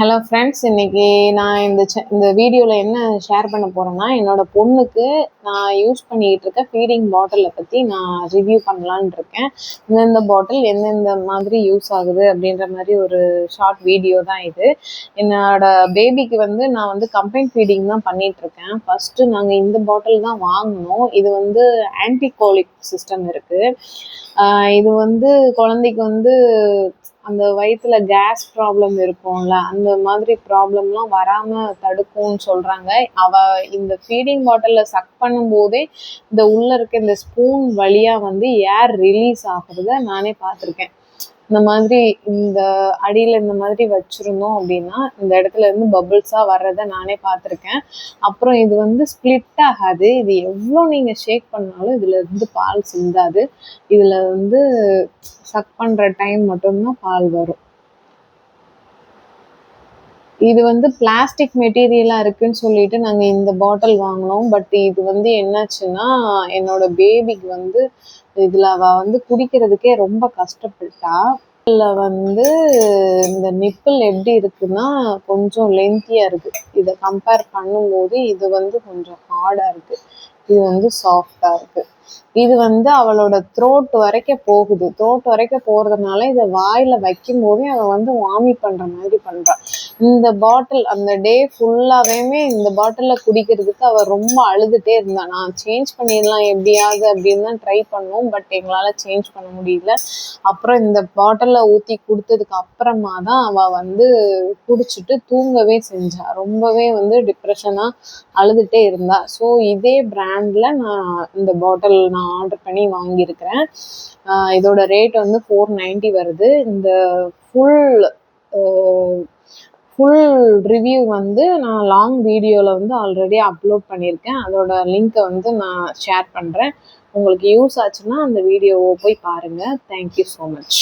Hello friends, இன்னைக்கு நான் இந்த வீடியோவில் என்ன ஷேர் பண்ண போகிறேன்னா, என்னோட பொண்ணுக்கு நான் யூஸ் பண்ணிகிட்டு இருக்க ஃபீடிங் பாட்டிலை பற்றி நான் ரிவ்யூ பண்ணலான்னு இருக்கேன். எந்தெந்த பாட்டில் எந்தெந்த மாதிரி யூஸ் ஆகுது அப்படின்ற மாதிரி ஒரு ஷார்ட் வீடியோ தான் இது. என்னோட பேபிக்கு நான் கம்பைன் ஃபீடிங் தான் பண்ணிகிட்ருக்கேன். ஃபஸ்ட்டு நாங்கள் இந்த பாட்டில் தான் வாங்கினோம். இது ஆன்டிகோலிக் சிஸ்டம் இருக்குது. இது குழந்தைக்கு அந்த வயிற்றுல கேஸ் ப்ராப்ளம் இருக்கும்ல, அந்த மாதிரி ப்ராப்ளம்லாம் வராமல் தடுக்கும்னு சொல்கிறாங்க. இந்த ஃபீடிங் பாட்டிலில் சக் பண்ணும்போதே இந்த உள்ளே இருக்க இந்த ஸ்பூன் வழியாக ஏர் ரிலீஸ் ஆகுறத நானே பார்த்துருக்கேன். இந்த மாதிரி இந்த அடியில் இந்த மாதிரி வச்சுருந்தோம் அப்படின்னா இந்த இடத்துல இருந்து பபிள்ஸாக வர்றதை நானே பார்த்துருக்கேன். அப்புறம் இது ஸ்ப்ளிட் ஆகாது. இது எவ்வளோ நீங்கள் ஷேக் பண்ணாலும் இதில் இருந்து பால் சிந்தாது. இதில் சக் பண்ணுற டைம் மட்டும்தான் பால் வரும். இது பிளாஸ்டிக் மெட்டீரியலாக இருக்குன்னு சொல்லிட்டு நாங்கள் இந்த பாட்டில் வாங்கினோம். பட் இது என்னாச்சுன்னா, என்னோட பேபிக்கு இதில் அவள் குடிக்கிறதுக்கே ரொம்ப கஷ்டப்பட்டா. இதில் இந்த நிப்பிள் எப்படி இருக்குன்னா கொஞ்சம் லென்த்தியாக இருக்குது. இதை கம்பேர் பண்ணும்போது இது கொஞ்சம் ஹார்டாக இருக்குது. இது சாஃப்டாக இருக்குது. இது அவளோட த்ரோட் வரைக்கும் போகுது. த்ரோட் வரைக்கும் போகிறதுனால இதை வாயில் வைக்கும் போதே அவள் வாமிட் பண்ணுற மாதிரி பண்ணுறாள். இந்த பாட்டில் அந்த டே ஃபுல்லாகவே இந்த பாட்டிலில் குடிக்கிறதுக்கு அவள் ரொம்ப அழுதுகிட்டே இருந்தாள். நான் சேஞ்ச் பண்ணிடலாம் எப்படியாவது அப்படின்னு தான் ட்ரை பண்ணோம். பட் எங்களால் சேஞ்ச் பண்ண முடியல. அப்புறம் இந்த பாட்டிலில் ஊற்றி கொடுத்ததுக்கு அப்புறமா தான் அவள் குடிச்சிட்டு தூங்கவே செஞ்சாள். ரொம்பவே டிப்ரெஷனாக அழுதுகிட்டே இருந்தாள். ஸோ இதே பிராண்டில் நான் இந்த பாட்டில் நான் ஆர்டர் பண்ணி வாங்கியிருக்கிறேன். இதோட ரேட் $490 வருது. இந்த ஃபுல் ரிவ்யூ நான் லாங் வீடியோவில் ஆல்ரெடி அப்லோட் பண்ணியிருக்கேன். அதோட லிங்க்கை நான் ஷேர் பண்ணுறேன். உங்களுக்கு யூஸ் ஆச்சுன்னா அந்த வீடியோவை போய் பாருங்கள். Thank you so much.